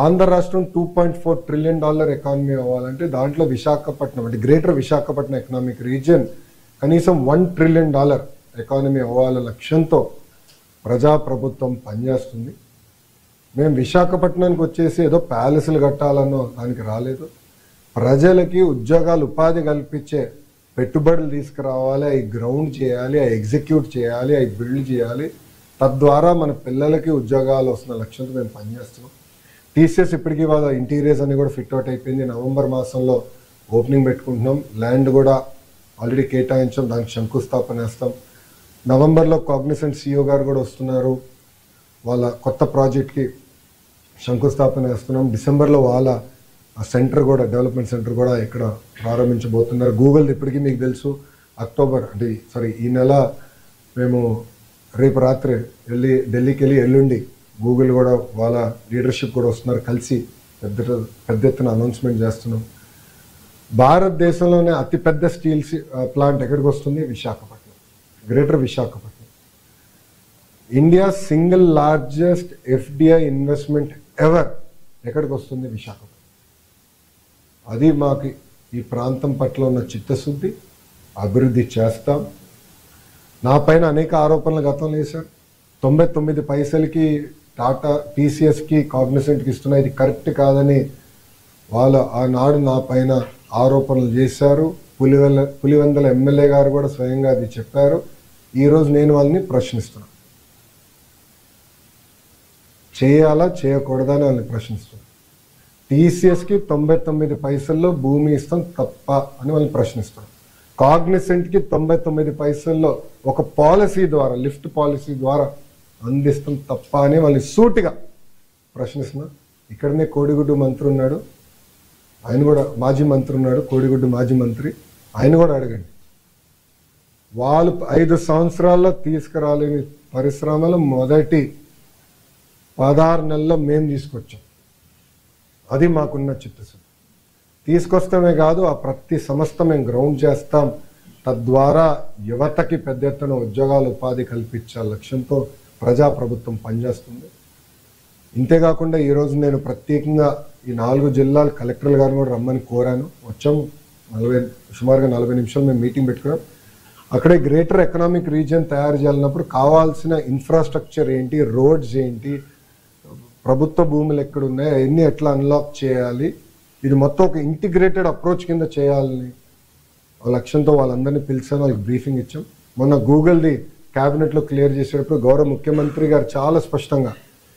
ఆంధ్ర రాష్ట్రం $2.4 trillion economy అవ్వాలంటే దాంట్లో విశాఖపట్నం అంటే గ్రేటర్ విశాఖపట్నం ఎకనామిక్ రీజియన్ కనీసం $1 ట్రిలియన్ ఎకానమీ అవ్వాల లక్ష్యంతో ప్రజాప్రభుత్వం పనిచేస్తుంది. మేము విశాఖపట్నానికి వచ్చేసి ఏదో ప్యాలెస్లు కట్టాలన్నో దానికి రాలేదు. ప్రజలకి ఉద్యోగాలు ఉపాధి కల్పించే పెట్టుబడులు తీసుకురావాలి, అవి గ్రౌండ్ చేయాలి, అవి ఎగ్జిక్యూట్ చేయాలి, అవి బిల్డ్ చేయాలి. తద్వారా మన పిల్లలకి ఉద్యోగాలు వస్తున్న లక్ష్యంతో మేము పనిచేస్తున్నాం. టీసీఎస్ ఇప్పటికీ వాళ్ళ ఇంటీరియర్స్ అన్ని కూడా ఫిట్ అవుట్ అయిపోయింది. నవంబర్ మాసంలో ఓపెనింగ్ పెట్టుకుంటున్నాం. ల్యాండ్ కూడా ఆల్రెడీ కేటాయించాం, దానికి శంకుస్థాపన వేస్తాం. నవంబర్లో కాగ్నిసెంట్ సిఇఓ గారు కూడా వస్తున్నారు, వాళ్ళ కొత్త ప్రాజెక్ట్కి శంకుస్థాపన వేస్తున్నాం. డిసెంబర్లో వాళ్ళ సెంటర్ కూడా డెవలప్మెంట్ సెంటర్ కూడా ఇక్కడ ప్రారంభించబోతున్నారు. గూగుల్ ఇప్పటికీ మీకు తెలుసు ఈ నెల మేము రేపు రాత్రి ఢిల్లీకి వెళ్ళి ఎల్లుండి గూగుల్ కూడా వాళ్ళ లీడర్షిప్ కూడా వస్తున్నారు, కలిసి పెద్ద ఎత్తున అనౌన్స్మెంట్ చేస్తున్నాం. భారతదేశంలోనే అతిపెద్ద స్టీల్ ప్లాంట్ ఎక్కడికి వస్తుంది? Visakhapatnam, greater Visakhapatnam. India single largest FDI investment ever ఎక్కడికి వస్తుంది? విశాఖపట్నం. అది మాకు ఈ ప్రాంతం పట్ల ఉన్న చిత్తశుద్ధి. అభివృద్ధి చేస్తాం. నా పైన అనేక ఆరోపణలు గతంలో వేశారు. 99 పైసలకి టాటా టీసీఎస్కి కాగ్నిసెంట్కి ఇస్తున్నా, ఇది కరెక్ట్ కాదని వాళ్ళు ఆనాడు నా పైన ఆరోపణలు చేశారు. పులివెందుల ఎమ్మెల్యే గారు కూడా స్వయంగా అది చెప్పారు. ఈరోజు నేను వాళ్ళని ప్రశ్నిస్తున్నాను, చేయాలా చేయకూడదా అని వాళ్ళని ప్రశ్నిస్తున్నాను. టీసీఎస్కి 99 పైసల్లో భూమి ఇస్తాం తప్ప అని వాళ్ళని ప్రశ్నిస్తాం. కాగ్నిసెంట్కి 99 పైసల్లో ఒక పాలసీ ద్వారా, లిఫ్ట్ పాలసీ ద్వారా అందిస్తాం తప్ప అని వాళ్ళని సూటిగా ప్రశ్నిస్తున్నా. ఇక్కడనే కోడిగుడ్డు మంత్రి ఉన్నాడు, ఆయన కూడా మాజీ మంత్రి ఉన్నాడు, కోడిగుడ్డు మాజీ మంత్రి, ఆయన కూడా అడగండి. వాళ్ళు 5 సంవత్సరాల్లో తీసుకురాలేని పరిశ్రమలు మొదటి 16 నెలల్లో మేము తీసుకొచ్చాం. అది మాకున్న చిత్తశుద్ధి. తీసుకొస్తామే కాదు, ఆ ప్రతి సంస్థ మేము గ్రౌండ్ చేస్తాం. తద్వారా యువతకి పెద్ద ఎత్తున ఉద్యోగాలు ఉపాధి కల్పించే లక్ష్యంతో ప్రజాప్రభుత్వం పనిచేస్తుంది. ఇంతేకాకుండా ఈరోజు నేను ప్రత్యేకంగా ఈ 4 జిల్లాల కలెక్టర్లు గారిని కూడా రమ్మని కోరాను. వచ్చాము, సుమారుగా 40 నిమిషాలు మేము మీటింగ్ పెట్టుకున్నాం. అక్కడే గ్రేటర్ ఎకనామిక్ రీజియన్ తయారు చేయాలన్నప్పుడు కావాల్సిన ఇన్ఫ్రాస్ట్రక్చర్ ఏంటి, రోడ్స్ ఏంటి, ప్రభుత్వ భూములు ఎక్కడున్నాయి, అవన్నీ ఎట్లా అన్లాక్ చేయాలి, ఇది మొత్తం ఒక ఇంటిగ్రేటెడ్ అప్రోచ్ కింద చేయాలని లక్ష్యంతో వాళ్ళందరినీ పిలిచాను, వాళ్ళకి బ్రీఫింగ్ ఇచ్చాం. మొన్న గూగుల్ది క్యాబినెట్లో క్లియర్ చేసేటప్పుడు గౌరవ ముఖ్యమంత్రి గారు చాలా స్పష్టంగా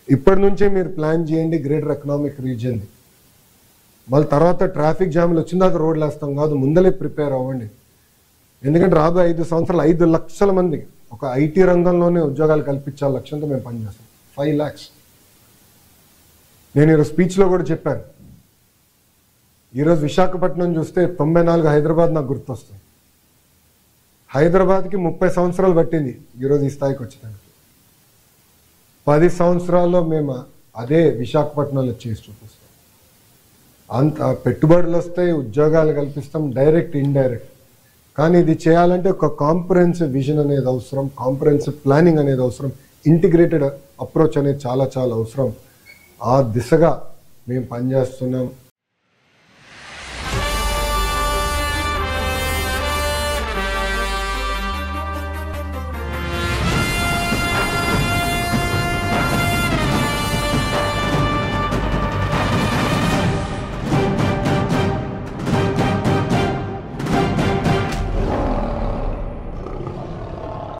ఇప్పటి నుంచే మీరు ప్లాన్ చేయండి గ్రేటర్ ఎకనామిక్ రీజియన్ది, మళ్ళీ తర్వాత ట్రాఫిక్ జామ్లు వచ్చిన దాకా రోడ్లు వేస్తాం కాదు, ముందలే ప్రిపేర్ అవ్వండి. ఎందుకంటే రాబోయే 5 సంవత్సరాలు 5 లక్షల మందికి ఒక ఐటీ రంగంలోనే ఉద్యోగాలు కల్పించాల లక్ష్యంతో మేము పనిచేస్తాం. 5 lakhs. నేను ఈరోజు స్పీచ్లో కూడా చెప్పాను. ఈరోజు విశాఖపట్నం చూస్తే 94 హైదరాబాద్ నాకు గుర్తొస్తుంది. హైదరాబాద్కి 30 సంవత్సరాలు పట్టింది ఈరోజు ఈ స్థాయికి వచ్చేదానికి. 10 సంవత్సరాల్లో మేము అదే విశాఖపట్నంలో చేసి చూపిస్తాం. అంత పెట్టుబడులు వస్తాయి, ఉద్యోగాలు కల్పిస్తాం, డైరెక్ట్ ఇండైరెక్ట్. కానీ ఇది చేయాలంటే ఒక కాంప్రహెన్సివ్ విజన్ అనేది అవసరం, కాంప్రహెన్సివ్ ప్లానింగ్ అనేది అవసరం, ఇంటిగ్రేటెడ్ అప్రోచ్ అనేది చాలా చాలా అవసరం. ఆ దిశగా మేము పనిచేస్తున్నాం.